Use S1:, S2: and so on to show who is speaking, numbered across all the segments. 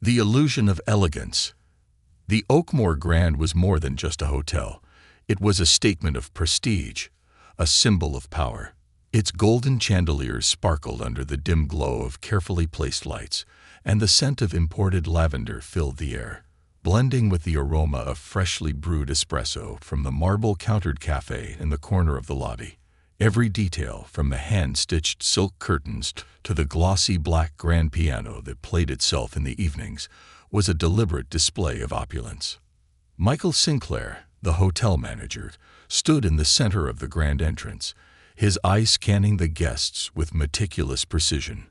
S1: The illusion of elegance. The Oakmore Grand was more than just a hotel. It was a statement of prestige, a symbol of power. Its golden chandeliers sparkled under the dim glow of carefully placed lights, and the scent of imported lavender filled the air, blending with the aroma of freshly brewed espresso from the marble-countered cafe in the corner of the lobby. Every detail, from the hand-stitched silk curtains to the glossy black grand piano that played itself in the evenings, was a deliberate display of opulence. Michael Sinclair, the hotel manager, stood in the center of the grand entrance, his eyes scanning the guests with meticulous precision.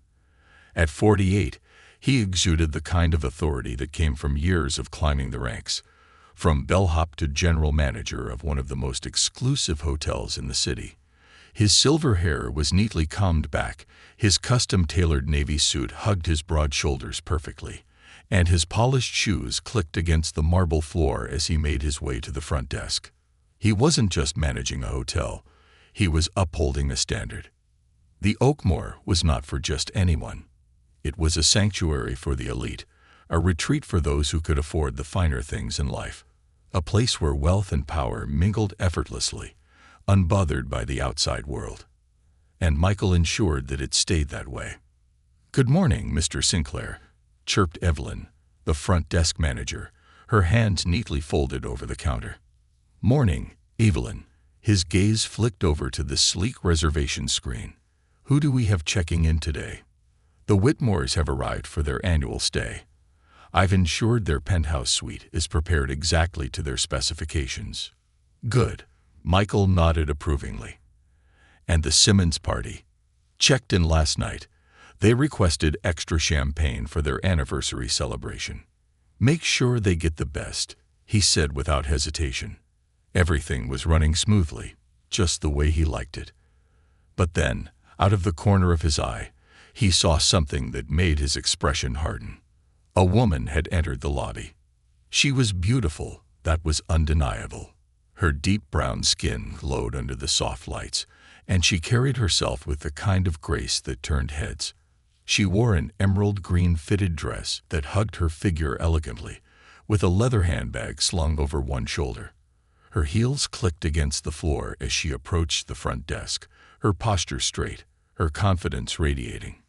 S1: At 48, he exuded the kind of authority that came from years of climbing the ranks, from bellhop to general manager of one of the most exclusive hotels in the city. His silver hair was neatly combed back, his custom-tailored navy suit hugged his broad shoulders perfectly, and his polished shoes clicked against the marble floor as he made his way to the front desk. He wasn't just managing a hotel, he was upholding a standard. The Oakmore was not for just anyone. It was a sanctuary for the elite, a retreat for those who could afford the finer things in life, a place where wealth and power mingled effortlessly, unbothered by the outside world. And Michael ensured that it stayed that way. "Good morning, Mr. Sinclair," chirped Evelyn, the front desk manager, her hands neatly folded over the counter. "Morning, Evelyn." His gaze flicked over to the sleek reservation screen. "Who do we have checking in today?" "The Whitmores have arrived for their annual stay. I've ensured their penthouse suite is prepared exactly to their specifications." "Good." Michael nodded approvingly. "And the Simmons party? Checked in last night. They requested extra champagne for their anniversary celebration." "Make sure they get the best," he said without hesitation. Everything was running smoothly, just the way he liked it. But then, out of the corner of his eye, he saw something that made his expression harden. A woman had entered the lobby. She was beautiful, that was undeniable. Her deep brown skin glowed under the soft lights, and she carried herself with the kind of grace that turned heads. She wore an emerald green fitted dress that hugged her figure elegantly, with a leather handbag slung over one shoulder. Her heels clicked against the floor as she approached the front desk, her posture straight, her confidence radiating.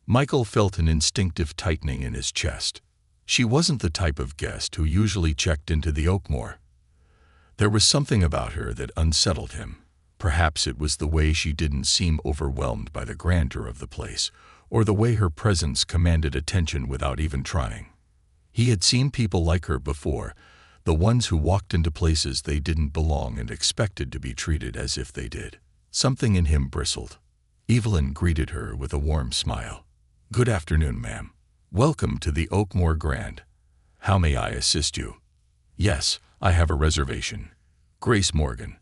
S1: Michael felt an instinctive tightening in his chest. She wasn't the type of guest who usually checked into the Oakmore. There was something about her that unsettled him. Perhaps it was the way she didn't seem overwhelmed by the grandeur of the place, or the way her presence commanded attention without even trying. He had seen people like her before, the ones who walked into places they didn't belong and expected to be treated as if they did. Something in him bristled. Evelyn greeted her with a warm smile. "Good afternoon, ma'am. Welcome to the Oakmore Grand. How may I assist you?" "Yes, I have a reservation. Grace Morgan,"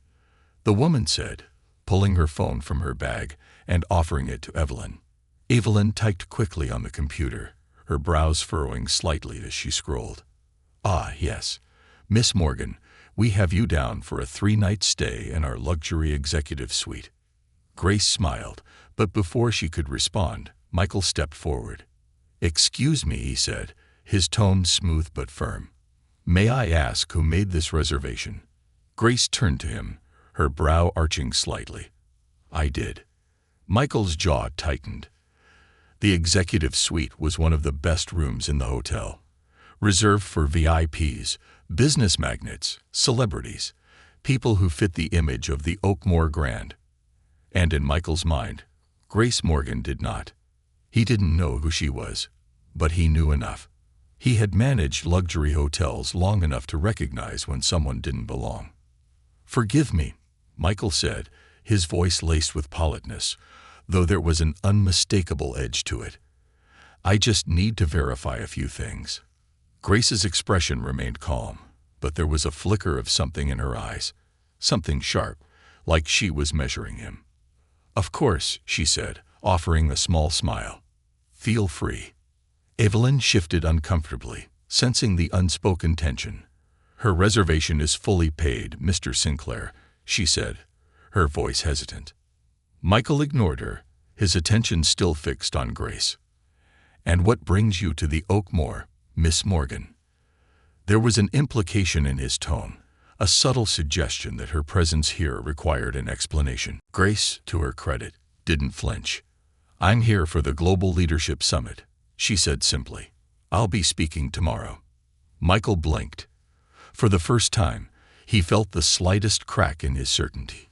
S1: the woman said, pulling her phone from her bag and offering it to Evelyn. Evelyn typed quickly on the computer, her brows furrowing slightly as she scrolled. "Ah, yes. Miss Morgan, we have you down for a 3-night stay in our luxury executive suite." Grace smiled, but before she could respond, Michael stepped forward. "Excuse me," he said, his tone smooth but firm. "May I ask who made this reservation?" Grace turned to him, her brow arching slightly. "I did." Michael's jaw tightened. The executive suite was one of the best rooms in the hotel, reserved for VIPs, business magnates, celebrities, people who fit the image of the Oakmore Grand. And in Michael's mind, Grace Morgan did not. He didn't know who she was, but he knew enough. He had managed luxury hotels long enough to recognize when someone didn't belong. "Forgive me," Michael said, his voice laced with politeness, though there was an unmistakable edge to it. "I just need to verify a few things." Grace's expression remained calm, but there was a flicker of something in her eyes, something sharp, like she was measuring him. "Of course," she said, offering a small smile. "Feel free." Evelyn shifted uncomfortably, sensing the unspoken tension. "Her reservation is fully paid, Mr. Sinclair," she said, her voice hesitant. Michael ignored her, his attention still fixed on Grace. "And what brings you to the Oakmore, Miss Morgan. There was an implication in his tone, a subtle suggestion that her presence here required an explanation. Grace, to her credit, didn't flinch. "I'm here for the Global Leadership Summit," she said simply. "I'll be speaking tomorrow." Michael blinked. For the first time, he felt the slightest crack in his certainty.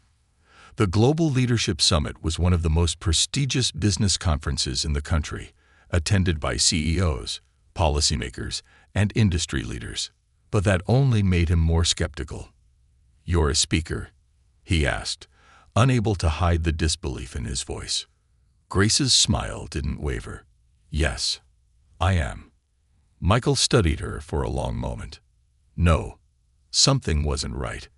S1: The Global Leadership Summit was one of the most prestigious business conferences in the country, attended by CEOs, policymakers, and industry leaders. But that only made him more skeptical. "You're a speaker?" he asked, unable to hide the disbelief in his voice. Grace's smile didn't waver. "Yes, I am." Michael studied her for a long moment. No, something wasn't right.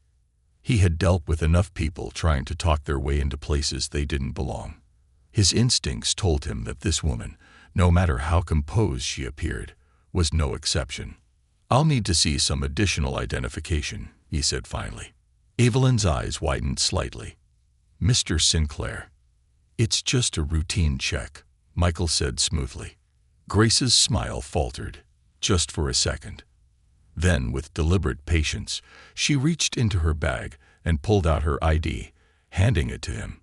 S1: He had dealt with enough people trying to talk their way into places they didn't belong. His instincts told him that this woman, no matter how composed she appeared, was no exception. "I'll need to see some additional identification," he said finally. Evelyn's eyes widened slightly. "Mr. Sinclair." "It's just a routine check," Michael said smoothly. Grace's smile faltered, just for a second. Then, with deliberate patience, she reached into her bag and pulled out her ID, handing it to him.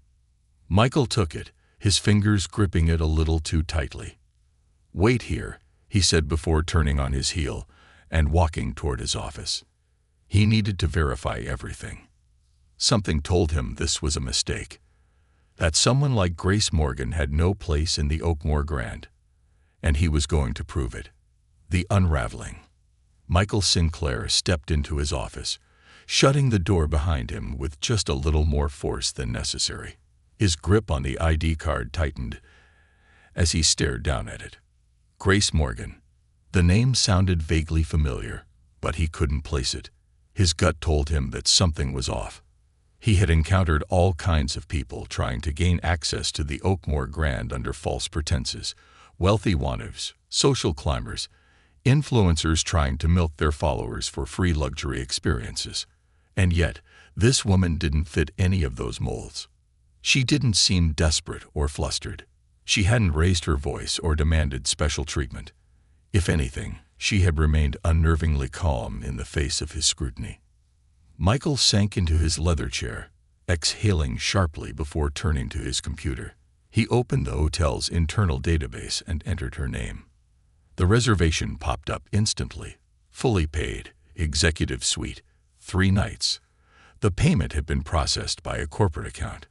S1: Michael took it, his fingers gripping it a little too tightly. "Wait here," he said before turning on his heel and walking toward his office. He needed to verify everything. Something told him this was a mistake, that someone like Grace Morgan had no place in the Oakmore Grand, and he was going to prove it. The unraveling. Michael Sinclair stepped into his office, shutting the door behind him with just a little more force than necessary. His grip on the ID card tightened as he stared down at it. Grace Morgan. The name sounded vaguely familiar, but he couldn't place it. His gut told him that something was off. He had encountered all kinds of people trying to gain access to the Oakmore Grand under false pretenses. Wealthy wannabes, social climbers, influencers trying to milk their followers for free luxury experiences. And yet, this woman didn't fit any of those molds. She didn't seem desperate or flustered. She hadn't raised her voice or demanded special treatment. If anything, she had remained unnervingly calm in the face of his scrutiny. Michael sank into his leather chair, exhaling sharply before turning to his computer. He opened the hotel's internal database and entered her name. The reservation popped up instantly. Fully paid, executive suite, 3 nights. The payment had been processed by a corporate account.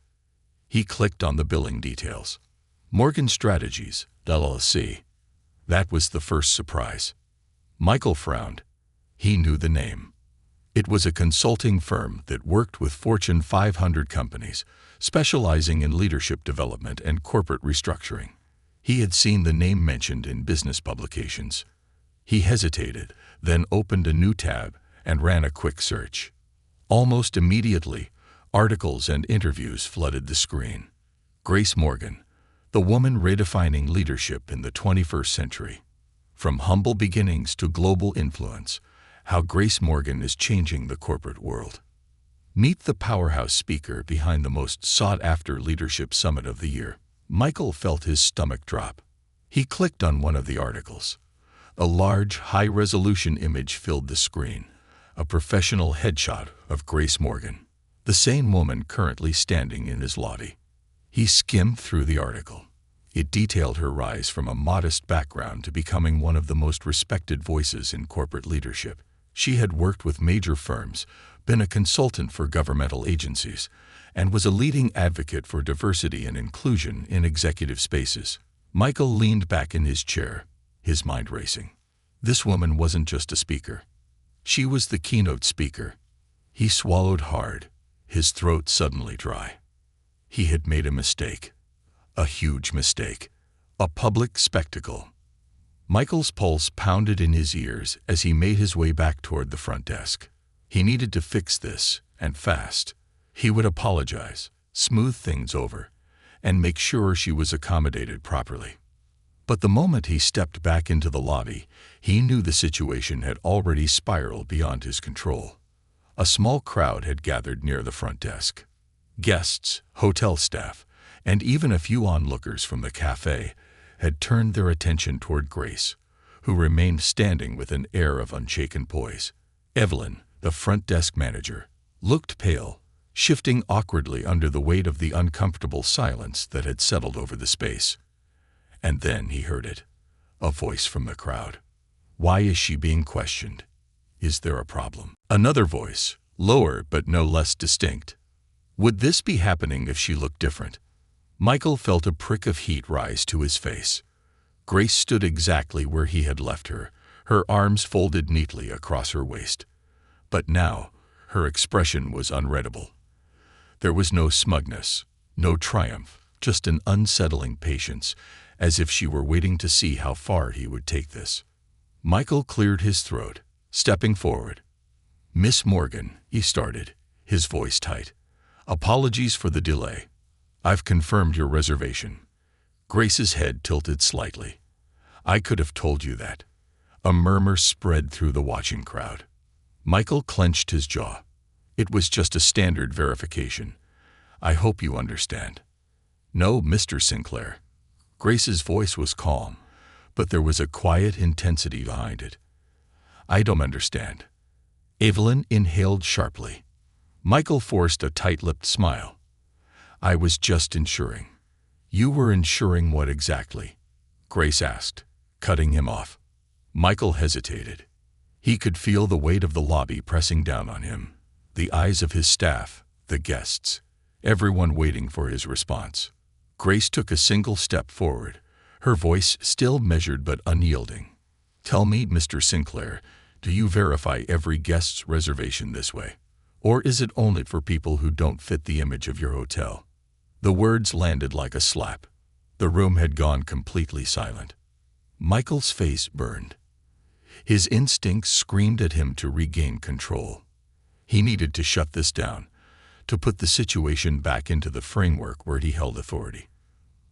S1: He clicked on the billing details. Morgan Strategies, LLC. That was the first surprise. Michael frowned. He knew the name. It was a consulting firm that worked with Fortune 500 companies, specializing in leadership development and corporate restructuring. He had seen the name mentioned in business publications. He hesitated, then opened a new tab and ran a quick search. Almost immediately, articles and interviews flooded the screen. Grace Morgan, the woman redefining leadership in the 21st century. From humble beginnings to global influence, how Grace Morgan is changing the corporate world. Meet the powerhouse speaker behind the most sought-after leadership summit of the year. Michael felt his stomach drop. He clicked on one of the articles. A large, high-resolution image filled the screen, a professional headshot of Grace Morgan, the same woman currently standing in his lobby. He skimmed through the article. It detailed her rise from a modest background to becoming one of the most respected voices in corporate leadership. She had worked with major firms, been a consultant for governmental agencies, and was a leading advocate for diversity and inclusion in executive spaces. Michael leaned back in his chair, his mind racing. This woman wasn't just a speaker. She was the keynote speaker. He swallowed hard, his throat suddenly dry. He had made a mistake. A huge mistake. A public spectacle. Michael's pulse pounded in his ears as he made his way back toward the front desk. He needed to fix this, and fast. He would apologize, smooth things over, and make sure she was accommodated properly. But the moment he stepped back into the lobby, he knew the situation had already spiraled beyond his control. A small crowd had gathered near the front desk. Guests, hotel staff, and even a few onlookers from the cafe had turned their attention toward Grace, who remained standing with an air of unshaken poise. Evelyn, the front desk manager, looked pale, shifting awkwardly under the weight of the uncomfortable silence that had settled over the space. And then he heard it, a voice from the crowd. "Why is she being questioned? Is there a problem?" Another voice, lower but no less distinct. Would this be happening if she looked different? Michael felt a prick of heat rise to his face. Grace stood exactly where he had left her, her arms folded neatly across her waist. But now, her expression was unreadable. There was no smugness, no triumph, just an unsettling patience, as if she were waiting to see how far he would take this. Michael cleared his throat, stepping forward. "Miss Morgan," he started, his voice tight. "Apologies for the delay. I've confirmed your reservation." Grace's head tilted slightly. "I could have told you that." A murmur spread through the watching crowd. Michael clenched his jaw. "It was just a standard verification. I hope you understand." "No, Mr. Sinclair." Grace's voice was calm, but there was a quiet intensity behind it. "I don't understand." Evelyn inhaled sharply. Michael forced a tight-lipped smile. "I was just ensuring." "You were ensuring what exactly?" Grace asked, cutting him off. Michael hesitated. He could feel the weight of the lobby pressing down on him, the eyes of his staff, the guests, everyone waiting for his response. Grace took a single step forward, her voice still measured but unyielding. "Tell me, Mr. Sinclair, do you verify every guest's reservation this way? Or is it only for people who don't fit the image of your hotel?" The words landed like a slap. The room had gone completely silent. Michael's face burned. His instincts screamed at him to regain control. He needed to shut this down, to put the situation back into the framework where he held authority.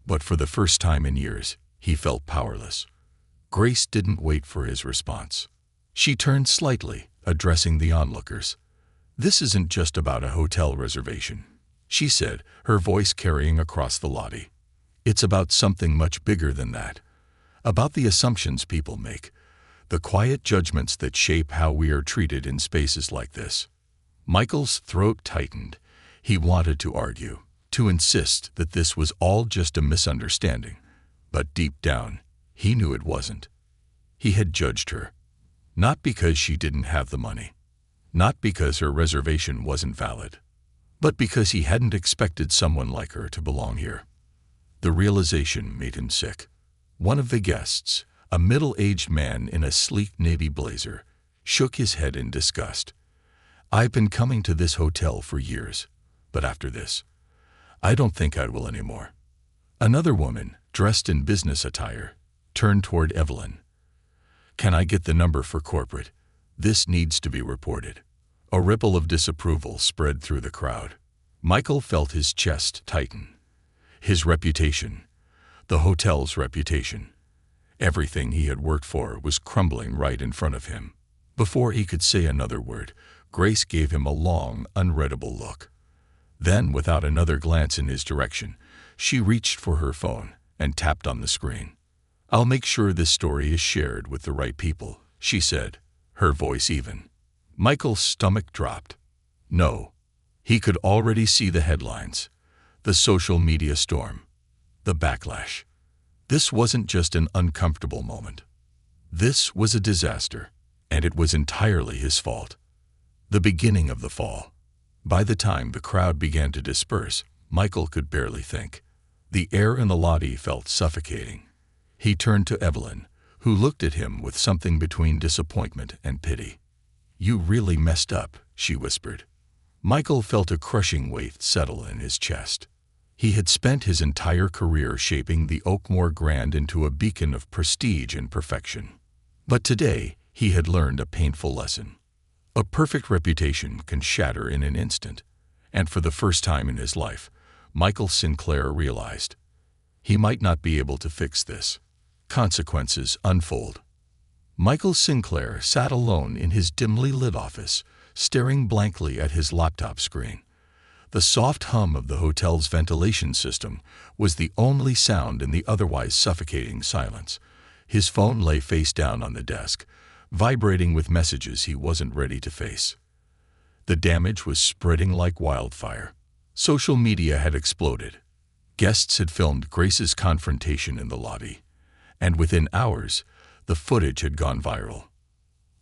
S1: But for the first time in years, he felt powerless. Grace didn't wait for his response. She turned slightly, addressing the onlookers. "This isn't just about a hotel reservation," she said, her voice carrying across the lobby. "It's about something much bigger than that. About the assumptions people make, the quiet judgments that shape how we are treated in spaces like this." Michael's throat tightened. He wanted to argue, to insist that this was all just a misunderstanding. But deep down, he knew it wasn't. He had judged her. Not because she didn't have the money. Not because her reservation wasn't valid. But because he hadn't expected someone like her to belong here. The realization made him sick. One of the guests, a middle-aged man in a sleek navy blazer, shook his head in disgust. "I've been coming to this hotel for years, but after this, I don't think I will anymore." Another woman, dressed in business attire, turned toward Evelyn. "Can I get the number for corporate? This needs to be reported." A ripple of disapproval spread through the crowd. Michael felt his chest tighten. His reputation, the hotel's reputation, everything he had worked for was crumbling right in front of him. Before he could say another word, Grace gave him a long, unreadable look. Then, without another glance in his direction, she reached for her phone and tapped on the screen. "I'll make sure this story is shared with the right people," she said, her voice even. Michael's stomach dropped. No. He could already see the headlines, the social media storm, the backlash. This wasn't just an uncomfortable moment. This was a disaster, and it was entirely his fault. The beginning of the fall. By the time the crowd began to disperse, Michael could barely think. The air in the lobby felt suffocating. He turned to Evelyn, who looked at him with something between disappointment and pity. "You really messed up," she whispered. Michael felt a crushing weight settle in his chest. He had spent his entire career shaping the Oakmore Grand into a beacon of prestige and perfection. But today, he had learned a painful lesson. A perfect reputation can shatter in an instant, and for the first time in his life, Michael Sinclair realized he might not be able to fix this. Consequences unfold. Michael Sinclair sat alone in his dimly lit office, staring blankly at his laptop screen. The soft hum of the hotel's ventilation system was the only sound in the otherwise suffocating silence. His phone lay face down on the desk, vibrating with messages he wasn't ready to face. The damage was spreading like wildfire. Social media had exploded. Guests had filmed Grace's confrontation in the lobby, and within hours, the footage had gone viral.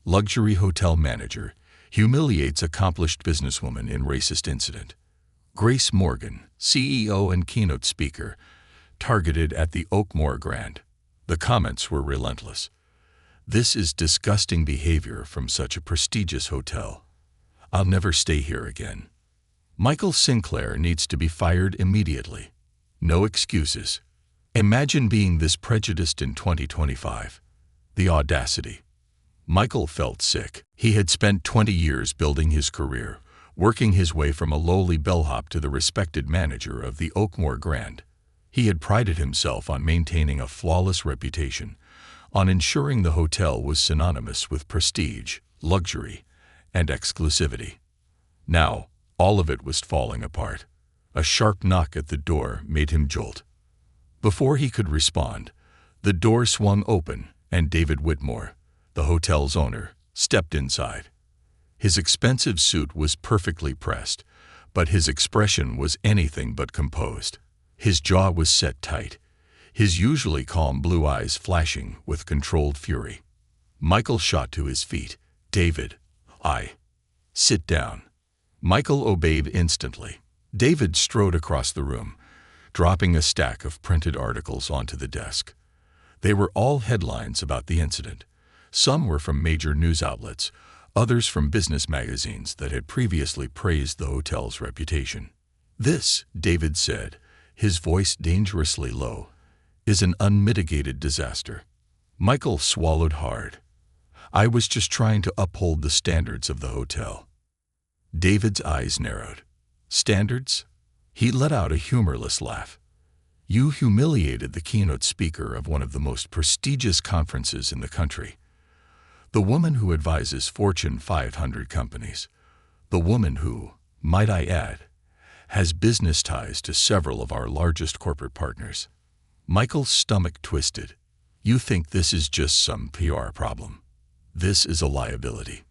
S1: Luxury hotel manager humiliates accomplished businesswoman in racist incident. Grace Morgan, CEO and keynote speaker, targeted at the Oakmore Grand. The comments were relentless. This is disgusting behavior from such a prestigious hotel. I'll never stay here again. Michael Sinclair needs to be fired immediately. No excuses. Imagine being this prejudiced in 2025. The audacity. Michael felt sick. He had spent 20 years building his career, working his way from a lowly bellhop to the respected manager of the Oakmore Grand. He had prided himself on maintaining a flawless reputation, on ensuring the hotel was synonymous with prestige, luxury, and exclusivity. Now, all of it was falling apart. A sharp knock at the door made him jolt. Before he could respond, the door swung open and David Whitmore, the hotel's owner, stepped inside. His expensive suit was perfectly pressed, but his expression was anything but composed. His jaw was set tight, his usually calm blue eyes flashing with controlled fury. Michael shot to his feet. "David, sit down." Michael obeyed instantly. David strode across the room, dropping a stack of printed articles onto the desk. They were all headlines about the incident. Some were from major news outlets, others from business magazines that had previously praised the hotel's reputation. "This," David said, his voice dangerously low, "is an unmitigated disaster." Michael swallowed hard. "I was just trying to uphold the standards of the hotel." David's eyes narrowed. "Standards?" He let out a humorless laugh. "You humiliated the keynote speaker of one of the most prestigious conferences in the country. The woman who advises Fortune 500 companies. The woman who, might I add, has business ties to several of our largest corporate partners." Michael's stomach twisted. "You think this is just some PR problem? This is a liability."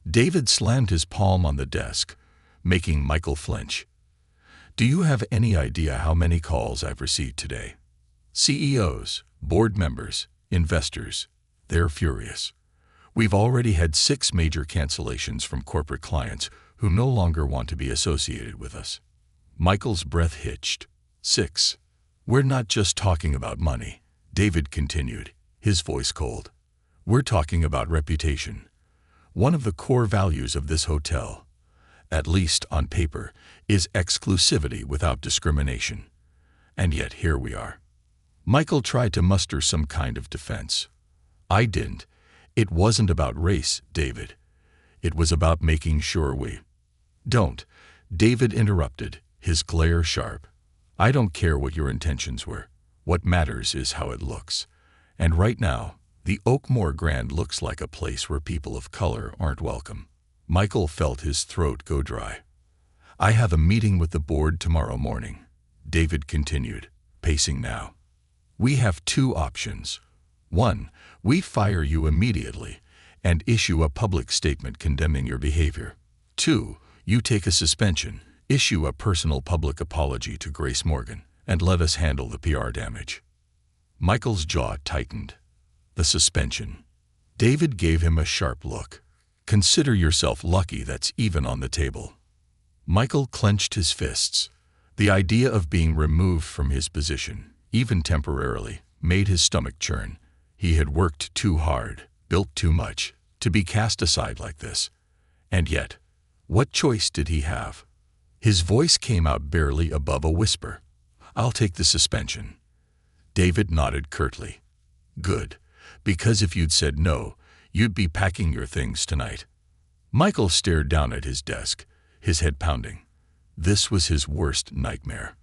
S1: David slammed his palm on the desk, making Michael flinch. "Do you have any idea how many calls I've received today? CEOs, board members, investors, they're furious. We've already had 6 major cancellations from corporate clients who no longer want to be associated with us." Michael's breath hitched. 6. "We're not just talking about money," David continued, his voice cold. "We're talking about reputation. One of the core values of this hotel, at least on paper, is exclusivity without discrimination. And yet here we are." Michael tried to muster some kind of defense. "I didn't. It wasn't about race, David. It was about making sure we—" "Don't," David interrupted, his glare sharp. "I don't care what your intentions were. What matters is how it looks. And right now, the Oakmore Grand looks like a place where people of color aren't welcome." Michael felt his throat go dry. "I have a meeting with the board tomorrow morning," David continued, pacing now. "We have 2 options. 1, we fire you immediately and issue a public statement condemning your behavior. 2, you take a suspension, issue a personal public apology to Grace Morgan, and let us handle the PR damage." Michael's jaw tightened. The suspension. David gave him a sharp look. "Consider yourself lucky that's even on the table." Michael clenched his fists. The idea of being removed from his position, even temporarily, made his stomach churn. He had worked too hard, built too much, to be cast aside like this. And yet, what choice did he have? His voice came out barely above a whisper. "I'll take the suspension." David nodded curtly. "Good, because if you'd said no, you'd be packing your things tonight." Michael stared down at his desk, his head pounding. This was his worst nightmare.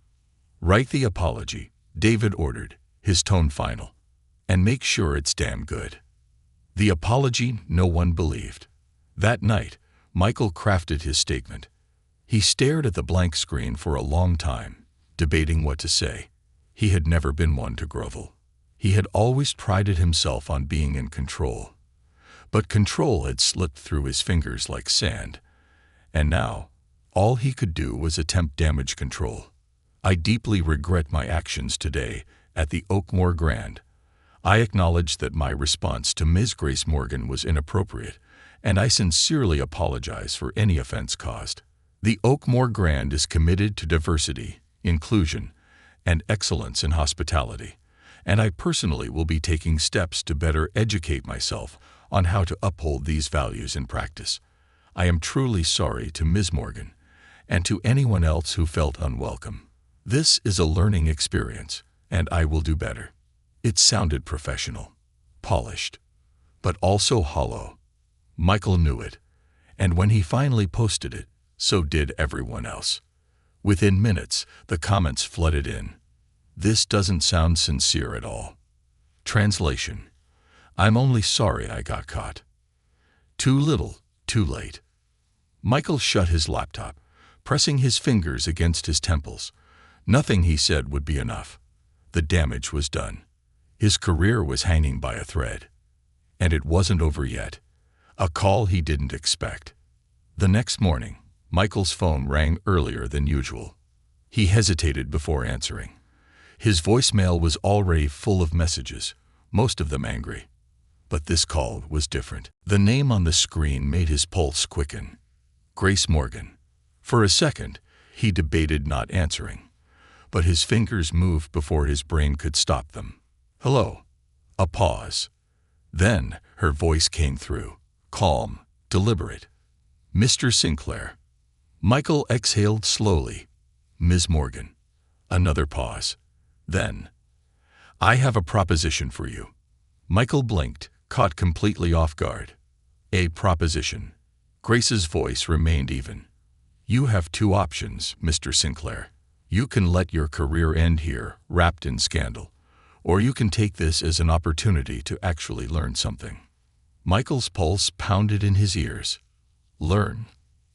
S1: "Write the apology," David ordered, his tone final. "And make sure it's damn good." The apology no one believed. That night, Michael crafted his statement. He stared at the blank screen for a long time, debating what to say. He had never been one to grovel. He had always prided himself on being in control, but control had slipped through his fingers like sand, and now all he could do was attempt damage control. I deeply regret my actions today at the Oakmore Grand. I acknowledge that my response to Ms. Grace Morgan was inappropriate, and I sincerely apologize for any offense caused. The Oakmore Grand is committed to diversity, inclusion, and excellence in hospitality, and I personally will be taking steps to better educate myself on how to uphold these values in practice. I am truly sorry to Ms. Morgan and to anyone else who felt unwelcome. This is a learning experience, and I will do better. It sounded professional, polished, but also hollow. Michael knew it, and when he finally posted it, so did everyone else. Within minutes, the comments flooded in. This doesn't sound sincere at all. Translation: I'm only sorry I got caught. Too little, too late. Michael shut his laptop, pressing his fingers against his temples. Nothing he said would be enough. The damage was done. His career was hanging by a thread. And it wasn't over yet. A call he didn't expect. The next morning, Michael's phone rang earlier than usual. He hesitated before answering. His voicemail was already full of messages, most of them angry. But this call was different. The name on the screen made his pulse quicken. Grace Morgan. For a second, he debated not answering, but his fingers moved before his brain could stop them. Hello. A pause. Then her voice came through, calm, deliberate. Mr. Sinclair. Michael exhaled slowly. Ms. Morgan. Another pause. Then, I have a proposition for you. Michael blinked, caught completely off guard. A proposition. Grace's voice remained even. You have two options, Mr. Sinclair. You can let your career end here, wrapped in scandal, or you can take this as an opportunity to actually learn something. Michael's pulse pounded in his ears. Learn?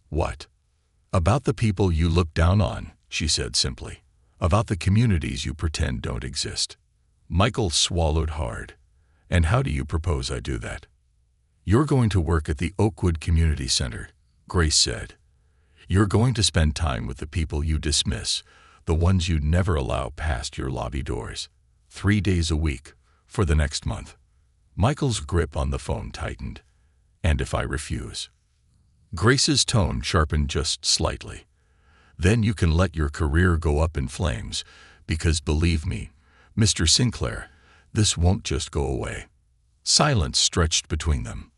S1: What? About the people you look down on, she said simply. About the communities you pretend don't exist. Michael swallowed hard. And how do you propose I do that? You're going to work at the Oakwood Community Center, Grace said. You're going to spend time with the people you dismiss, the ones you never allow past your lobby doors. 3 days a week, for the next month. Michael's grip on the phone tightened. And if I refuse? Grace's tone sharpened just slightly. Then you can let your career go up in flames, because believe me, Mr. Sinclair, this won't just go away. Silence stretched between them.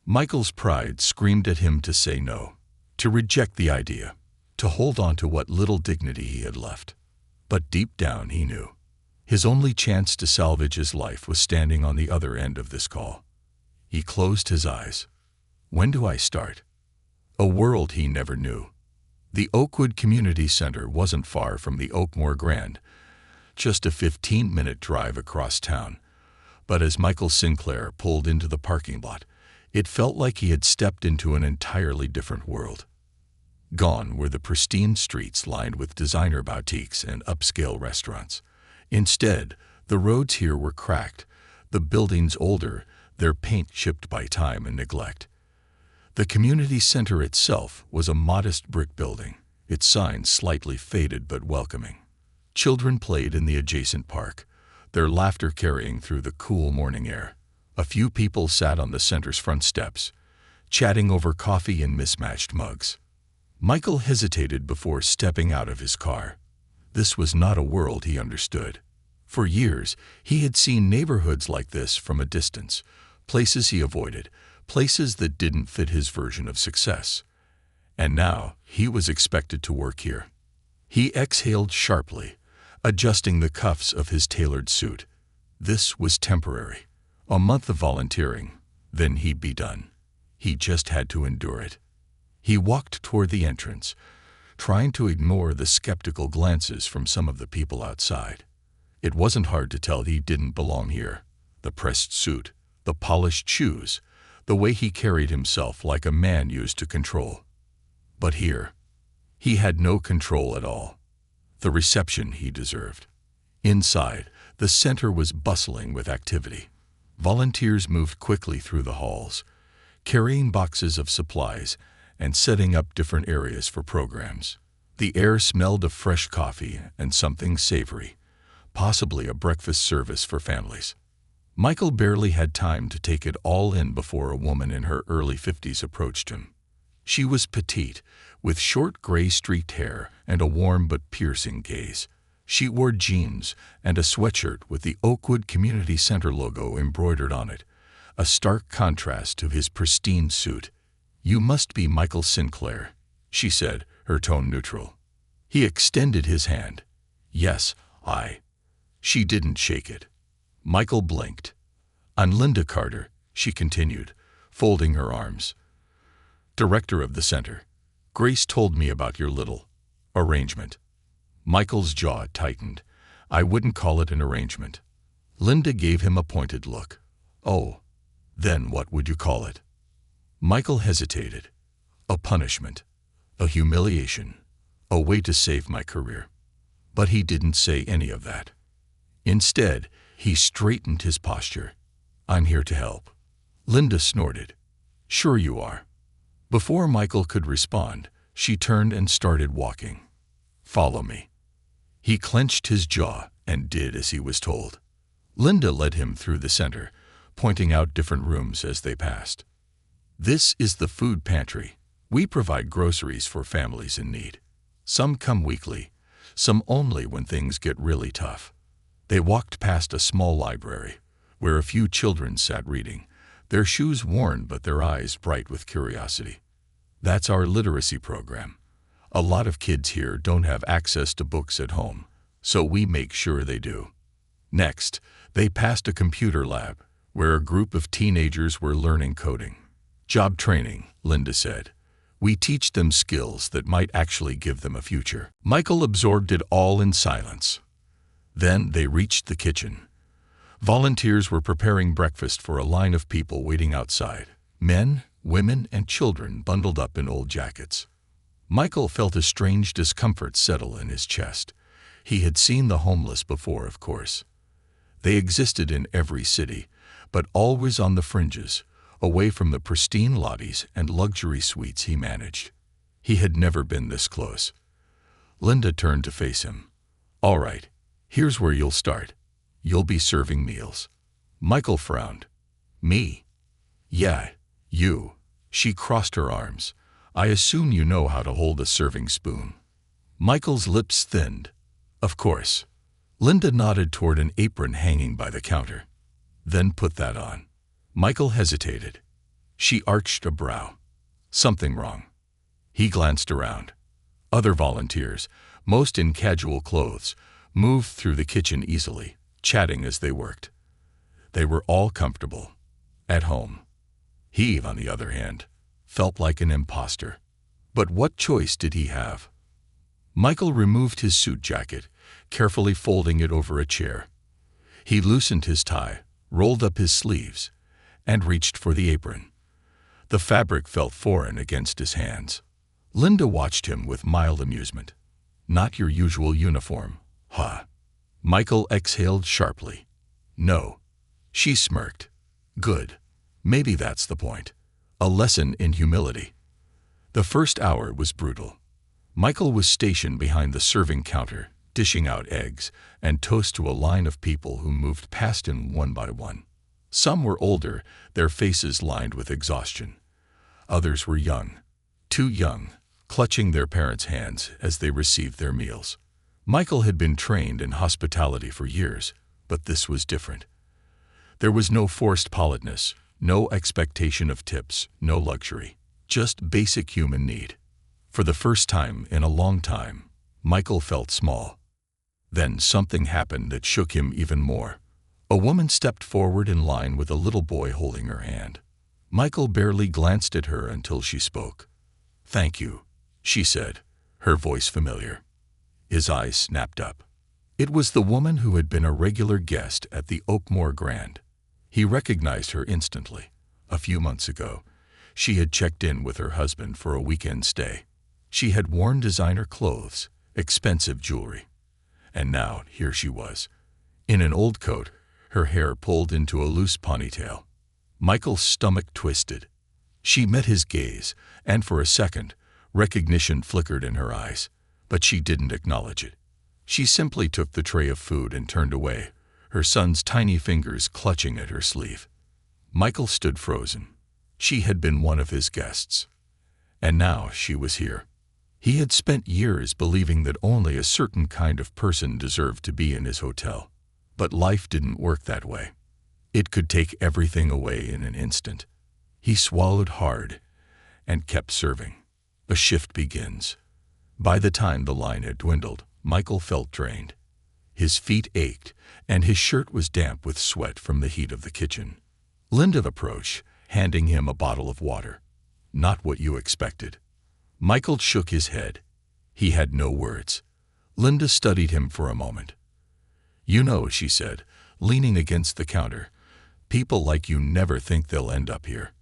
S1: Michael's pride screamed at him to say no, to reject the idea, to hold on to what little dignity he had left. But deep down he knew. His only chance to salvage his life was standing on the other end of this call. He closed his eyes. When do I start? A world he never knew. The Oakwood Community Center wasn't far from the Oakmore Grand, just a 15-minute drive across town. But as Michael Sinclair pulled into the parking lot, it felt like he had stepped into an entirely different world. Gone were the pristine streets lined with designer boutiques and upscale restaurants. Instead, the roads here were cracked, the buildings older, their paint chipped by time and neglect. The community center itself was a modest brick building, its signs slightly faded but welcoming. Children played in the adjacent park, their laughter carrying through the cool morning air. A few people sat on the center's front steps, chatting over coffee in mismatched mugs. Michael hesitated before stepping out of his car. This was not a world he understood. For years, he had seen neighborhoods like this from a distance, places he avoided, places that didn't fit his version of success. And now, he was expected to work here. He exhaled sharply, adjusting the cuffs of his tailored suit. This was temporary. A month of volunteering, then he'd be done. He just had to endure it. He walked toward the entrance, trying to ignore the skeptical glances from some of the people outside. It wasn't hard to tell he didn't belong here. The pressed suit, the polished shoes, the way he carried himself like a man used to control. But here, he had no control at all. The reception he deserved. Inside, The center was bustling with activity. Volunteers moved quickly through the halls, carrying boxes of supplies and setting up different areas for programs. The air smelled of fresh coffee and something savory, possibly a breakfast service for families. Michael barely had time to take it all in before a woman in her early 50s approached him. She was petite, with short gray streaked hair and a warm but piercing gaze. She wore jeans and a sweatshirt with the Oakwood Community Center logo embroidered on it, a stark contrast to his pristine suit. "You must be Michael Sinclair," she said, her tone neutral. He extended his hand. "Yes, I." She didn't shake it. Michael blinked. "I'm Linda Carter," she continued, folding her arms. "Director of the center. Grace told me about your little arrangement." Michael's jaw tightened. "I wouldn't call it an arrangement." Linda gave him a pointed look. "Oh, then what would you call it?" Michael hesitated. "A punishment. A humiliation. A way to save my career." But he didn't say any of that. Instead, he straightened his posture. "I'm here to help." Linda snorted. "Sure you are." Before Michael could respond, she turned and started walking. "Follow me." He clenched his jaw and did as he was told. Linda led him through the center, pointing out different rooms as they passed. "This is the food pantry. We provide groceries for families in need. Some come weekly, some only when things get really tough." They walked past a small library, where a few children sat reading, their shoes worn but their eyes bright with curiosity. "That's our literacy program. A lot of kids here don't have access to books at home, so we make sure they do." Next, they passed a computer lab, where a group of teenagers were learning coding. "Job training," Linda said. "We teach them skills that might actually give them a future." Michael absorbed it all in silence. Then they reached the kitchen. Volunteers were preparing breakfast for a line of people waiting outside. Men, women, and children bundled up in old jackets. Michael felt a strange discomfort settle in his chest. He had seen the homeless before, of course. They existed in every city, but always on the fringes, away from the pristine lobbies and luxury suites he managed. He had never been this close. Linda turned to face him. "All right, here's where you'll start. You'll be serving meals." Michael frowned. "Me?" "Yeah, you." She crossed her arms. "I assume you know how to hold a serving spoon." Michael's lips thinned. "Of course." Linda nodded toward an apron hanging by the counter. "Then put that on." Michael hesitated. She arched a brow. "Something wrong?" He glanced around. Other volunteers, most in casual clothes, moved through the kitchen easily, chatting as they worked. They were all comfortable, at home. He, on the other hand, felt like an imposter. But what choice did he have? Michael removed his suit jacket, carefully folding it over a chair. He loosened his tie, rolled up his sleeves, and reached for the apron. The fabric felt foreign against his hands. Linda watched him with mild amusement. "Not your usual uniform, huh?" Michael exhaled sharply. "No." She smirked. "Good. Maybe that's the point. A lesson in humility." The first hour was brutal. Michael was stationed behind the serving counter, dishing out eggs and toast to a line of people who moved past him one by one. Some were older, their faces lined with exhaustion. Others were young, too young, clutching their parents' hands as they received their meals. Michael had been trained in hospitality for years, but this was different. There was no forced politeness, no expectation of tips, no luxury, just basic human need. For the first time in a long time, Michael felt small. Then something happened that shook him even more. A woman stepped forward in line with a little boy holding her hand. Michael barely glanced at her until she spoke. "Thank you," she said, her voice familiar. His eyes snapped up. It was the woman who had been a regular guest at the Oakmore Grand. He recognized her instantly. A few months ago, she had checked in with her husband for a weekend stay. She had worn designer clothes, expensive jewelry. And now, here she was, in an old coat, her hair pulled into a loose ponytail. Michael's stomach twisted. She met his gaze, and for a second, recognition flickered in her eyes, but she didn't acknowledge it. She simply took the tray of food and turned away, her son's tiny fingers clutching at her sleeve. Michael stood frozen. She had been one of his guests. And now she was here. He had spent years believing that only a certain kind of person deserved to be in his hotel. But life didn't work that way. It could take everything away in an instant. He swallowed hard and kept serving. A shift begins. By the time the line had dwindled, Michael felt drained. His feet ached, and his shirt was damp with sweat from the heat of the kitchen. Linda approached, handing him a bottle of water. Not what you expected. Michael shook his head. He had no words. Linda studied him for a moment. You know, she said, leaning against the counter, people like you never think they'll end up here.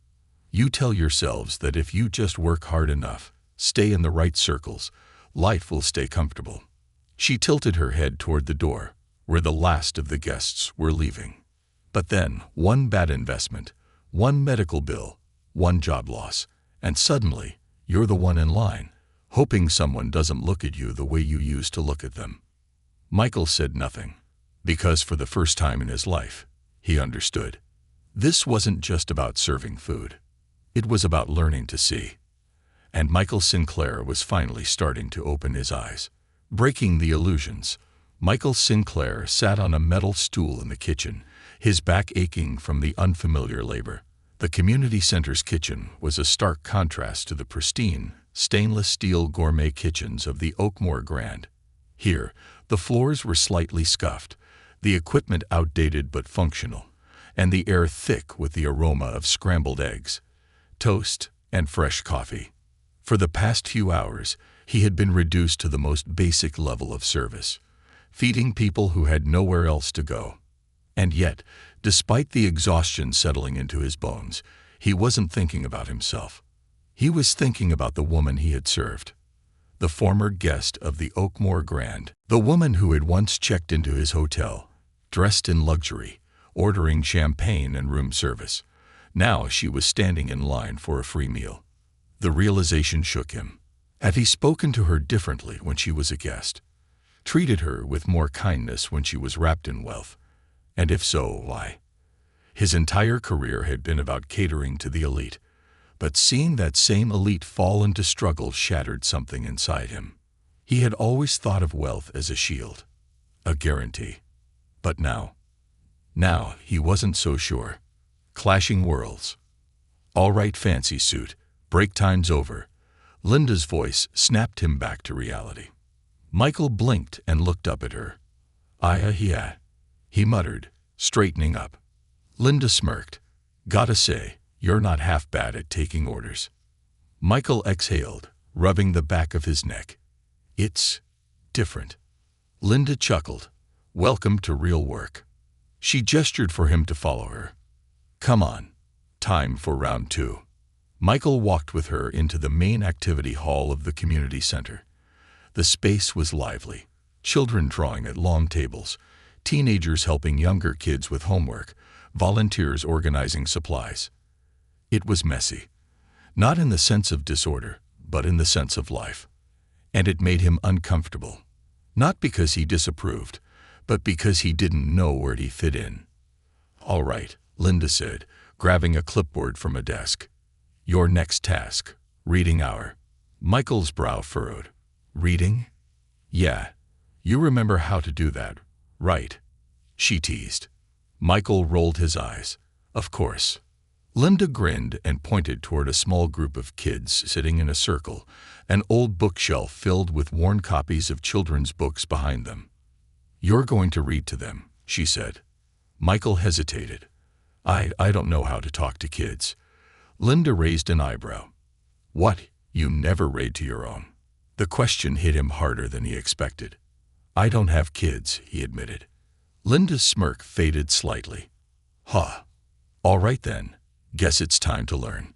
S1: You tell yourselves that if you just work hard enough, stay in the right circles, life will stay comfortable. She tilted her head toward the door, where the last of the guests were leaving. But then, one bad investment, one medical bill, one job loss, and suddenly, you're the one in line, hoping someone doesn't look at you the way you used to look at them. Michael said nothing, because for the first time in his life, he understood. This wasn't just about serving food. It was about learning to see. And Michael Sinclair was finally starting to open his eyes. Breaking the illusions, Michael Sinclair sat on a metal stool in the kitchen, his back aching from the unfamiliar labor. The community center's kitchen was a stark contrast to the pristine, stainless steel gourmet kitchens of the Oakmore Grand. Here, the floors were slightly scuffed, the equipment outdated but functional, and the air thick with the aroma of scrambled eggs, toast, and fresh coffee. For the past few hours, he had been reduced to the most basic level of service, feeding people who had nowhere else to go. And yet, despite the exhaustion settling into his bones, he wasn't thinking about himself. He was thinking about the woman he had served, the former guest of the Oakmore Grand, the woman who had once checked into his hotel, dressed in luxury, ordering champagne and room service. Now she was standing in line for a free meal. The realization shook him. Had he spoken to her differently when she was a guest? Treated her with more kindness when she was wrapped in wealth? And if so, why? His entire career had been about catering to the elite, but seeing that same elite fall into struggle shattered something inside him. He had always thought of wealth as a shield, a guarantee. But now he wasn't so sure. Clashing worlds. All right, fancy suit, break time's over. Linda's voice snapped him back to reality. Michael blinked and looked up at her. Yeah, he muttered, straightening up. Linda smirked. Gotta say, you're not half bad at taking orders. Michael exhaled, rubbing the back of his neck. It's different. Linda chuckled. Welcome to real work. She gestured for him to follow her. Come on. Time for round 2. Michael walked with her into the main activity hall of the community center. The space was lively. Children drawing at long tables, teenagers helping younger kids with homework, volunteers organizing supplies. It was messy. Not in the sense of disorder, but in the sense of life. And it made him uncomfortable. Not because he disapproved, but because he didn't know where he fit in. All right, Linda said, grabbing a clipboard from a desk. Your next task, reading hour. Michael's brow furrowed. Reading? Yeah. You remember how to do that, right? She teased. Michael rolled his eyes. Of course. Linda grinned and pointed toward a small group of kids sitting in a circle, an old bookshelf filled with worn copies of children's books behind them. You're going to read to them, she said. Michael hesitated. I don't know how to talk to kids. Linda raised an eyebrow. What, you never read to your own? The question hit him harder than he expected. I don't have kids, he admitted. Linda's smirk faded slightly. Huh. All right then. Guess it's time to learn.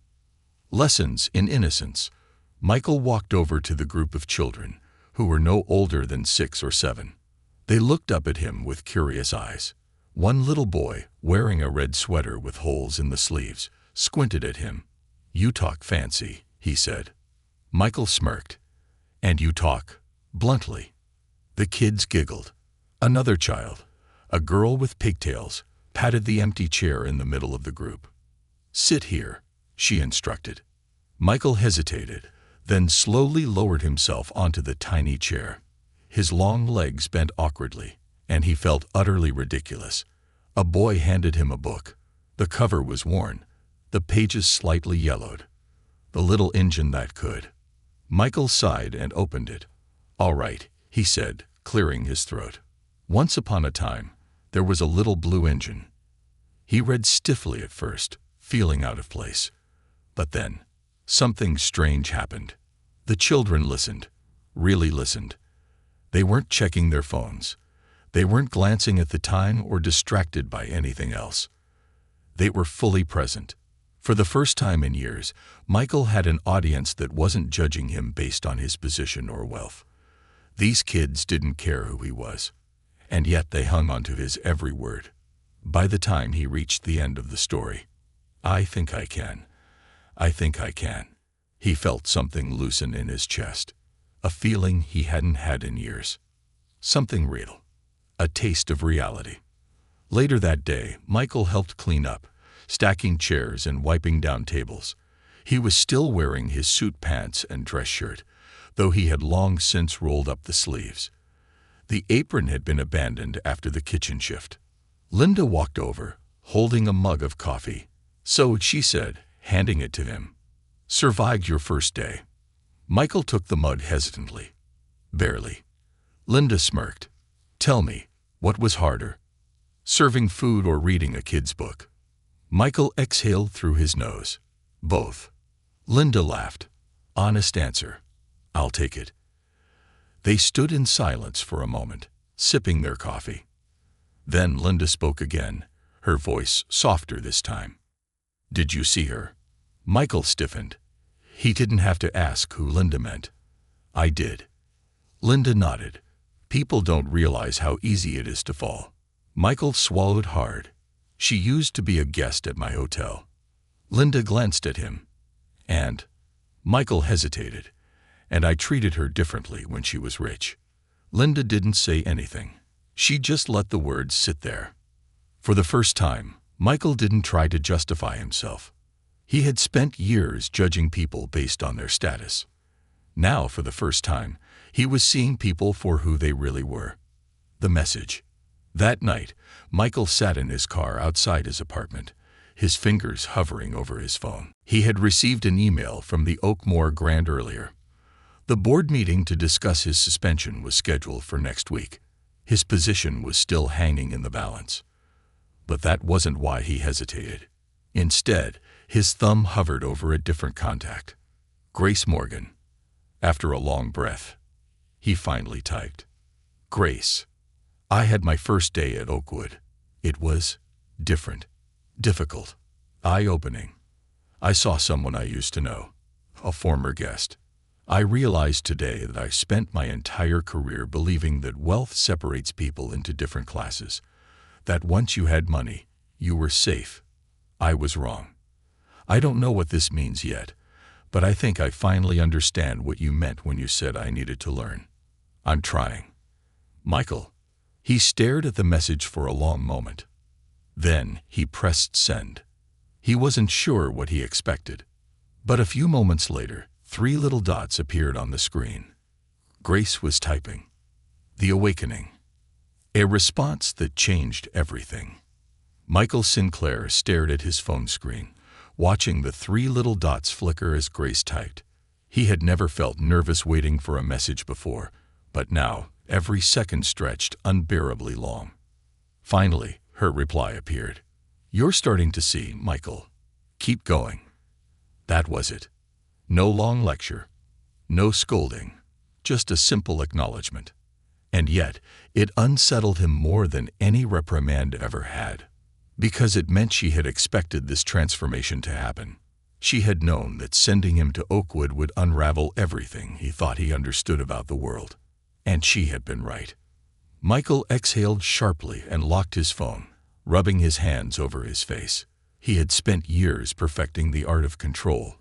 S1: Lessons in innocence. Michael walked over to the group of children, who were no older than 6 or 7. They looked up at him with curious eyes. One little boy, wearing a red sweater with holes in the sleeves, squinted at him. "You talk fancy," he said. Michael smirked. "And you talk bluntly." The kids giggled. Another child, a girl with pigtails, patted the empty chair in the middle of the group. "Sit here," she instructed. Michael hesitated, then slowly lowered himself onto the tiny chair. His long legs bent awkwardly, and he felt utterly ridiculous. A boy handed him a book. The cover was worn, the pages slightly yellowed. "The Little Engine That Could." Michael sighed and opened it. "All right," he said, clearing his throat. "Once upon a time, there was a little blue engine." He read stiffly at first, feeling out of place. But then, something strange happened. The children listened, really listened. They weren't checking their phones. They weren't glancing at the time or distracted by anything else. They were fully present. For the first time in years, Michael had an audience that wasn't judging him based on his position or wealth. These kids didn't care who he was, and yet they hung on to his every word. By the time he reached the end of the story, "I think I can. I think I can." He felt something loosen in his chest, a feeling he hadn't had in years. Something real, a taste of reality. Later that day, Michael helped clean up, stacking chairs and wiping down tables. He was still wearing his suit pants and dress shirt, though he had long since rolled up the sleeves. The apron had been abandoned after the kitchen shift. Linda walked over, holding a mug of coffee. "So," she said, handing it to him, "survived your first day?" Michael took the mug hesitantly. "Barely." Linda smirked. "Tell me, what was harder? Serving food or reading a kid's book?" Michael exhaled through his nose. "Both." Linda laughed. "Honest answer. I'll take it." They stood in silence for a moment, sipping their coffee. Then Linda spoke again, her voice softer this time. "Did you see her?" Michael stiffened. He didn't have to ask who Linda meant. "I did." Linda nodded. "People don't realize how easy it is to fall." Michael swallowed hard. "She used to be a guest at my hotel." Linda glanced at him. "And?" Michael hesitated. "And I treated her differently when she was rich." Linda didn't say anything. She just let the words sit there. For the first time, Michael didn't try to justify himself. He had spent years judging people based on their status. Now, for the first time, he was seeing people for who they really were. The message. That night, Michael sat in his car outside his apartment, his fingers hovering over his phone. He had received an email from the Oakmore Grand earlier. The board meeting to discuss his suspension was scheduled for next week. His position was still hanging in the balance. But that wasn't why he hesitated. Instead, his thumb hovered over a different contact. Grace Morgan. After a long breath, he finally typed, "Grace, I had my first day at Oakwood. It was different, difficult, eye-opening. I saw someone I used to know, a former guest. I realized today that I spent my entire career believing that wealth separates people into different classes, that once you had money, you were safe. I was wrong. I don't know what this means yet, but I think I finally understand what you meant when you said I needed to learn. I'm trying. Michael." He stared at the message for a long moment. Then he pressed send. He wasn't sure what he expected. But a few moments later, 3 little dots appeared on the screen. Grace was typing. The awakening. A response that changed everything. Michael Sinclair stared at his phone screen, watching the 3 little dots flicker as Grace typed. He had never felt nervous waiting for a message before, but now every second stretched unbearably long. Finally, her reply appeared. "You're starting to see, Michael. Keep going." That was it. No long lecture, no scolding, just a simple acknowledgement. And yet, it unsettled him more than any reprimand ever had. Because it meant she had expected this transformation to happen. She had known that sending him to Oakwood would unravel everything he thought he understood about the world. And she had been right. Michael exhaled sharply and locked his phone, rubbing his hands over his face. He had spent years perfecting the art of control,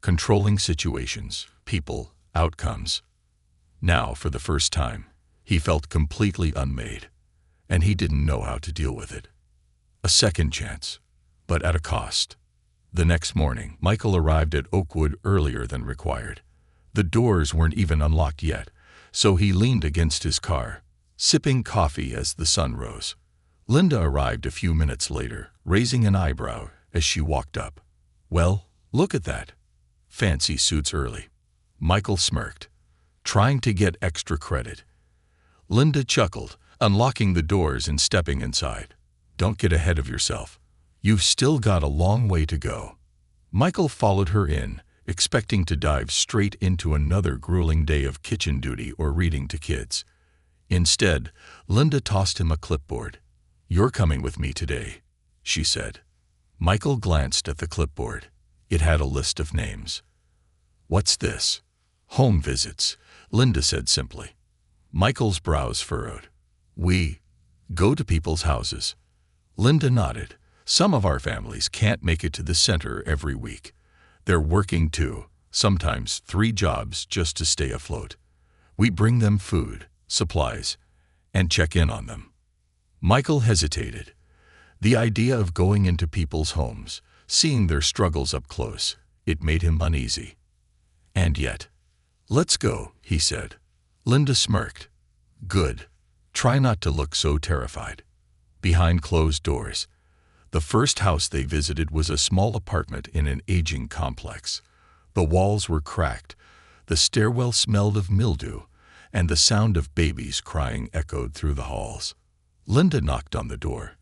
S1: controlling situations, people, outcomes. Now, for the first time, he felt completely unmade, and he didn't know how to deal with it. A second chance, but at a cost. The next morning, Michael arrived at Oakwood earlier than required. The doors weren't even unlocked yet, so he leaned against his car, sipping coffee as the sun rose. Linda arrived a few minutes later, raising an eyebrow as she walked up. "Well, look at that. Fancy suits early." Michael smirked, trying to get extra credit. Linda chuckled, unlocking the doors and stepping inside. "Don't get ahead of yourself. You've still got a long way to go." Michael followed her in, expecting to dive straight into another grueling day of kitchen duty or reading to kids. Instead, Linda tossed him a clipboard. "You're coming with me today," she said. Michael glanced at the clipboard. It had a list of names. "What's this?" "Home visits," Linda said simply. Michael's brows furrowed. "We go to people's houses." Linda nodded. "Some of our families can't make it to the center every week. They're working 2, sometimes 3 jobs just to stay afloat. We bring them food, supplies, and check in on them." Michael hesitated. The idea of going into people's homes, seeing their struggles up close, it made him uneasy. And yet, "Let's go," he said. Linda smirked. "Good. Try not to look so terrified." Behind closed doors, the first house they visited was a small apartment in an aging complex. The walls were cracked, the stairwell smelled of mildew, and the sound of babies crying echoed through the halls. Linda knocked on the door,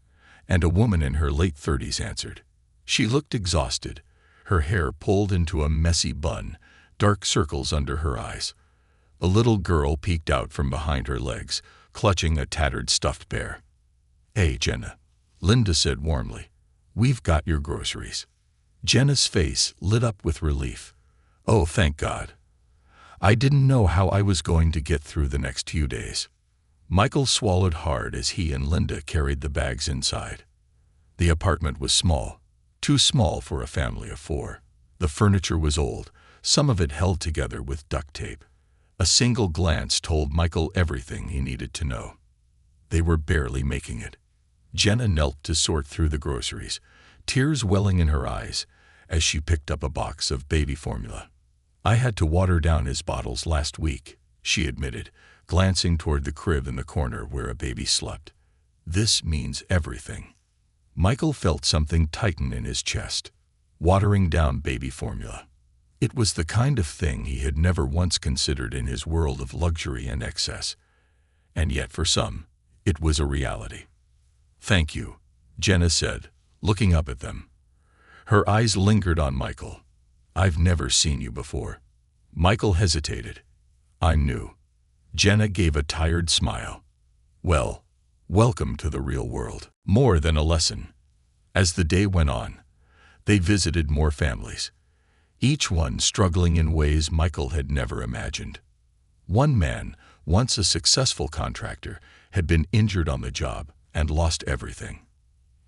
S1: and a woman in her late 30s answered. She looked exhausted, her hair pulled into a messy bun, dark circles under her eyes. A little girl peeked out from behind her legs, clutching a tattered stuffed bear. "Hey, Jenna," Linda said warmly. "We've got your groceries." Jenna's face lit up with relief. "Oh, thank God. I didn't know how I was going to get through the next few days." Michael swallowed hard as he and Linda carried the bags inside. The apartment was small, too small for a family of 4. The furniture was old, some of it held together with duct tape. A single glance told Michael everything he needed to know. They were barely making it. Jenna knelt to sort through the groceries, tears welling in her eyes as she picked up a box of baby formula. "I had to water down his bottles last week," she admitted, glancing toward the crib in the corner where a baby slept. "This means everything." Michael felt something tighten in his chest. Watering down baby formula. It was the kind of thing he had never once considered in his world of luxury and excess. And yet for some, it was a reality. "Thank you," Jenna said, looking up at them. Her eyes lingered on Michael. "I've never seen you before." Michael hesitated. "I'm new." Jenna gave a tired smile. "Well, welcome to the real world." More than a lesson. As the day went on, they visited more families, each one struggling in ways Michael had never imagined. One man, once a successful contractor, had been injured on the job and lost everything.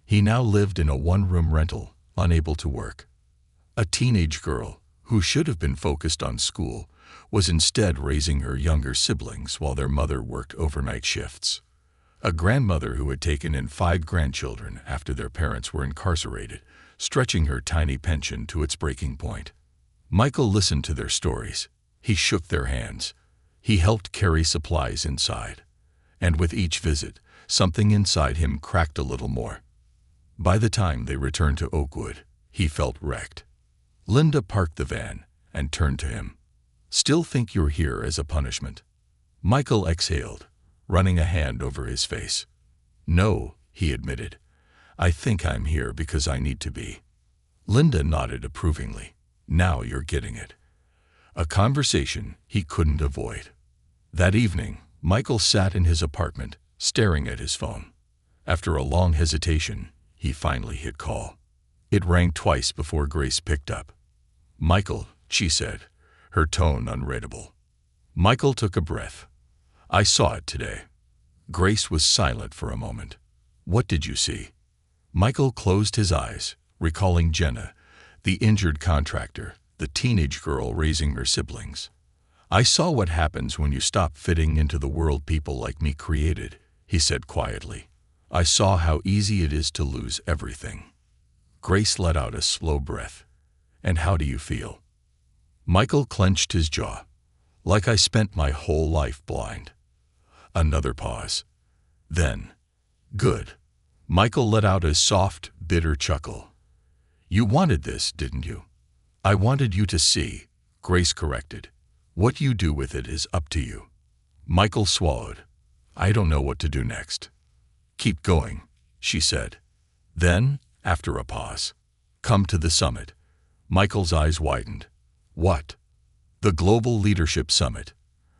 S1: He now lived in a one-room rental, unable to work. A teenage girl, who should have been focused on school, was instead raising her younger siblings while their mother worked overnight shifts. A grandmother who had taken in 5 grandchildren after their parents were incarcerated, stretching her tiny pension to its breaking point. Michael listened to their stories. He shook their hands. He helped carry supplies inside. And with each visit, something inside him cracked a little more. By the time they returned to Oakwood, he felt wrecked. Linda parked the van and turned to him. "Still think you're here as a punishment?" Michael exhaled, running a hand over his face. "No," he admitted. "I think I'm here because I need to be." Linda nodded approvingly. "Now you're getting it." A conversation he couldn't avoid. That evening, Michael sat in his apartment, staring at his phone. After a long hesitation, he finally hit call. It rang twice before Grace picked up. "Michael," she said, her tone unreadable. Michael took a breath. "I saw it today. Grace was silent for a moment. What did you see? Michael closed his eyes, recalling Jenna, the injured contractor, the teenage girl raising her siblings. I saw what happens when you stop fitting into the world people like me created, he said quietly. I saw how easy it is to lose everything. Grace let out a slow breath. And how do you feel? Michael clenched his jaw. Like I spent my whole life blind. Another pause. Then, good. Michael let out a soft, bitter chuckle. You wanted this, didn't you? I wanted you to see, Grace corrected. What you do with it is up to you. Michael swallowed. I don't know what to do next. Keep going, she said. Then, after a pause, come to the summit. Michael's eyes widened. What? The Global Leadership Summit.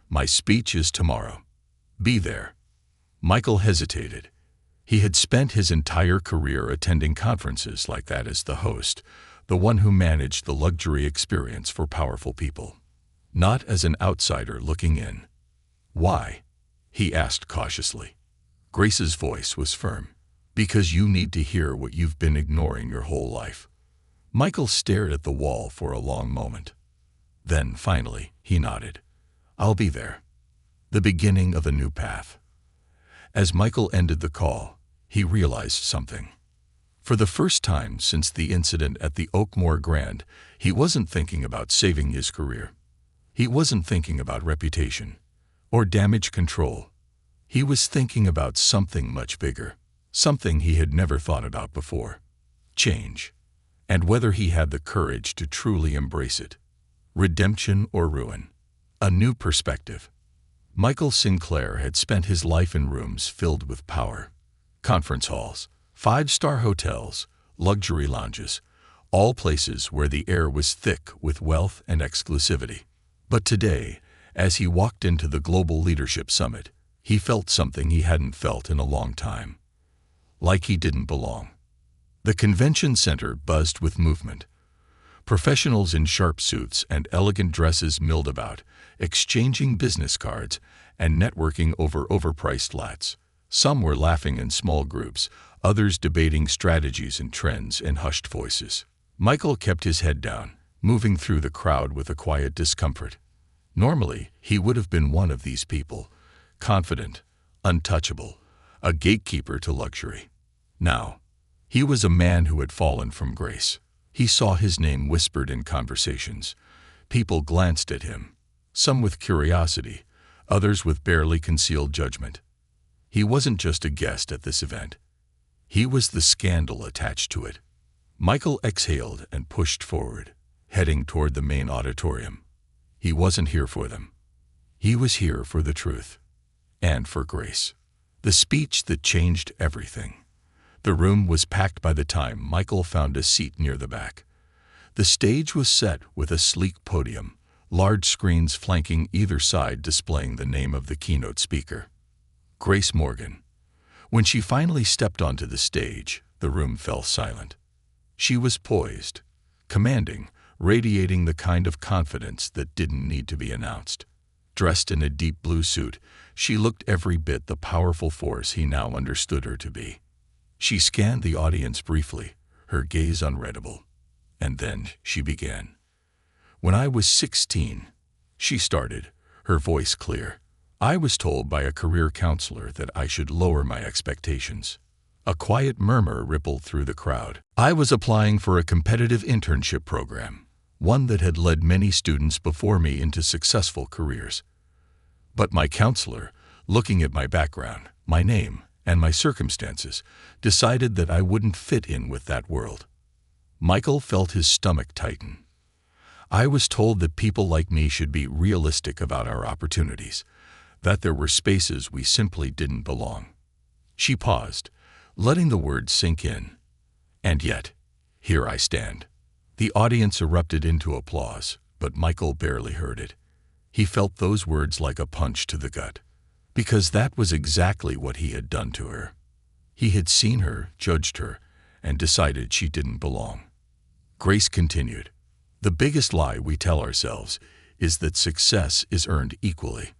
S1: My speech is tomorrow. Be there. Michael hesitated. He had spent his entire career attending conferences like that as the host, the one who managed the luxury experience for powerful people. Not as an outsider looking in. Why? He asked cautiously. Grace's voice was firm. Because you need to hear what you've been ignoring your whole life. Michael stared at the wall for a long moment. Then, finally, he nodded. I'll be there. The beginning of a new path. As Michael ended the call, he realized something. For the first time since the incident at the Oakmore Grand, he wasn't thinking about saving his career. He wasn't thinking about reputation or damage control. He was thinking about something much bigger, something he had never thought about before. Change. And whether he had the courage to truly embrace it. Redemption or ruin. A new perspective. Michael Sinclair had spent his life in rooms filled with power. Conference halls, five-star hotels, luxury lounges, all places where the air was thick with wealth and exclusivity. But today, as he walked into the Global Leadership Summit, he felt something he hadn't felt in a long time. Like he didn't belong. The convention center buzzed with movement. Professionals in sharp suits and elegant dresses milled about, exchanging business cards and networking over overpriced lats. Some were laughing in small groups, others debating strategies and trends in hushed voices. Michael kept his head down, moving through the crowd with a quiet discomfort. Normally, he would have been one of these people, confident, untouchable, a gatekeeper to luxury. Now, he was a man who had fallen from grace. He saw his name whispered in conversations. People glanced at him, some with curiosity, others with barely concealed judgment. He wasn't just a guest at this event. He was the scandal attached to it. Michael exhaled and pushed forward, heading toward the main auditorium. He wasn't here for them. He was here for the truth. And for grace. The speech that changed everything. The room was packed by the time Michael found a seat near the back. The stage was set with a sleek podium, large screens flanking either side displaying the name of the keynote speaker. Grace Morgan. When she finally stepped onto the stage, the room fell silent. She was poised, commanding, radiating the kind of confidence that didn't need to be announced. Dressed in a deep blue suit, she looked every bit the powerful force he now understood her to be. She scanned the audience briefly, her gaze unreadable. And then she began. When I was 16, she started, her voice clear. I was told by a career counselor that I should lower my expectations. A quiet murmur rippled through the crowd. I was applying for a competitive internship program, one that had led many students before me into successful careers. But my counselor, looking at my background, my name, and my circumstances, decided that I wouldn't fit in with that world. Michael felt his stomach tighten. I was told that people like me should be realistic about our opportunities, that there were spaces we simply didn't belong. She paused, letting the words sink in. And yet, here I stand. The audience erupted into applause, but Michael barely heard it. He felt those words like a punch to the gut. Because that was exactly what he had done to her. He had seen her, judged her, and decided she didn't belong. Grace continued. The biggest lie we tell ourselves is that success is earned equally,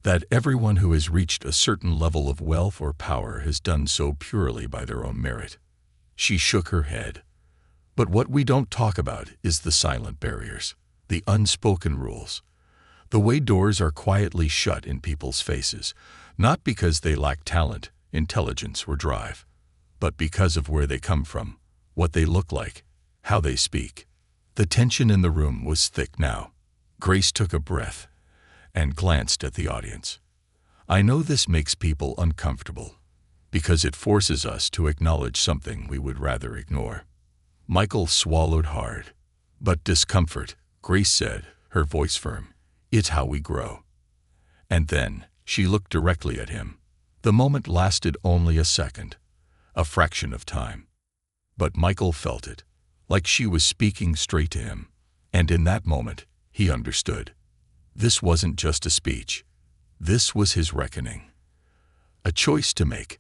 S1: that everyone who has reached a certain level of wealth or power has done so purely by their own merit. She shook her head. But what we don't talk about is the silent barriers, the unspoken rules, the way doors are quietly shut in people's faces, not because they lack talent, intelligence, or drive, but because of where they come from, what they look like, how they speak. The tension in the room was thick now. Grace took a breath and glanced at the audience. I know this makes people uncomfortable, because it forces us to acknowledge something we would rather ignore. Michael swallowed hard. But discomfort, Grace said, her voice firm. It's how we grow. And then she looked directly at him. The moment lasted only a second, a fraction of time. But Michael felt it, like she was speaking straight to him. And in that moment, he understood. This wasn't just a speech. This was his reckoning. A choice to make.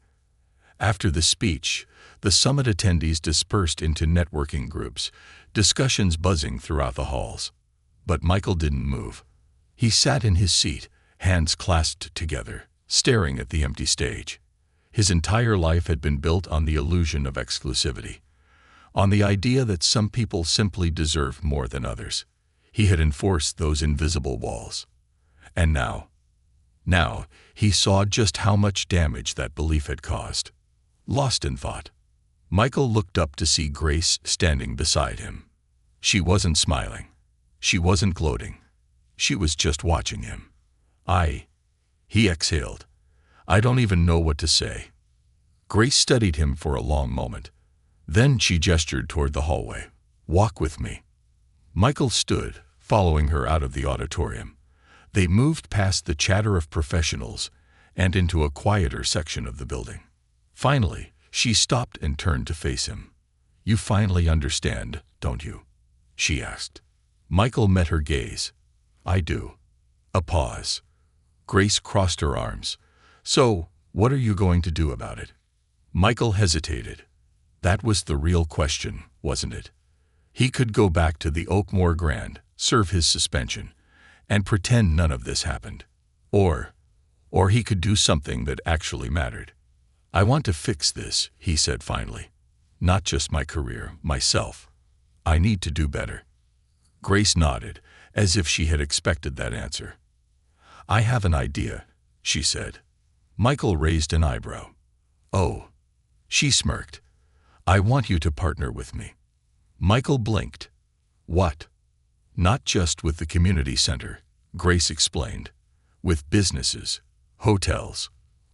S1: After the speech, the summit attendees dispersed into networking groups, discussions buzzing throughout the halls. But Michael didn't move. He sat in his seat, hands clasped together, staring at the empty stage. His entire life had been built on the illusion of exclusivity, on the idea that some people simply deserve more than others. He had enforced those invisible walls. And now he saw just how much damage that belief had caused. Lost in thought, Michael looked up to see Grace standing beside him. She wasn't smiling. She wasn't gloating. She was just watching him. He exhaled. I don't even know what to say. Grace studied him for a long moment. Then she gestured toward the hallway. Walk with me. Michael stood, following her out of the auditorium. They moved past the chatter of professionals and into a quieter section of the building. Finally, she stopped and turned to face him. You finally understand, don't you? She asked. Michael met her gaze. I do. A pause. Grace crossed her arms. So, what are you going to do about it? Michael hesitated. That was the real question, wasn't it? He could go back to the Oakmore Grand, serve his suspension, and pretend none of this happened. Or he could do something that actually mattered. I want to fix this, he said finally. Not just my career, myself. I need to do better. Grace nodded, as if she had expected that answer. I have an idea, she said. Michael raised an eyebrow. Oh. She smirked. I want you to partner with me. Michael blinked. What? Not just with the community center, Grace explained. With businesses, hotels,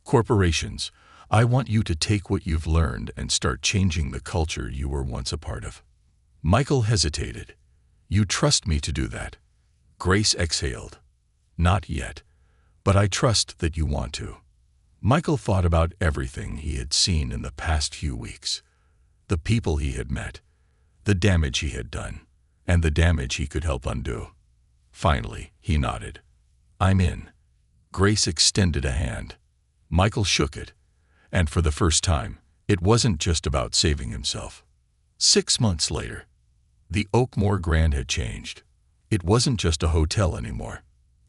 S1: corporations. I want you to take what you've learned and start changing the culture you were once a part of. Michael hesitated. You trust me to do that? Grace exhaled. Not yet, but I trust that you want to. Michael thought about everything he had seen in the past few weeks. The people he had met, the damage he had done, and the damage he could help undo. Finally, he nodded. I'm in. Grace extended a hand. Michael shook it. And for the first time, it wasn't just about saving himself. 6 months later, the Oakmore Grand had changed. It wasn't just a hotel anymore.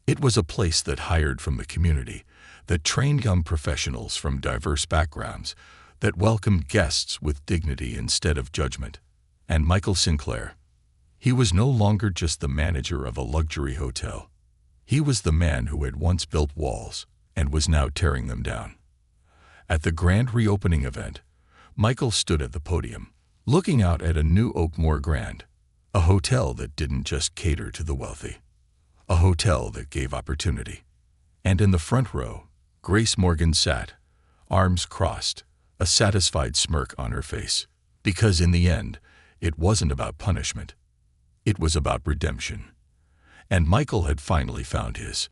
S1: It was a place that hired from the community, that trained young professionals from diverse backgrounds, that welcomed guests with dignity instead of judgment. And Michael Sinclair, he was no longer just the manager of a luxury hotel. He was the man who had once built walls and was now tearing them down. At the grand reopening event, Michael stood at the podium, looking out at a new Oakmore Grand, a hotel that didn't just cater to the wealthy, a hotel that gave opportunity. And in the front row, Grace Morgan sat, arms crossed, a satisfied smirk on her face, because in the end, it wasn't about punishment. It was about redemption. And Michael had finally found his.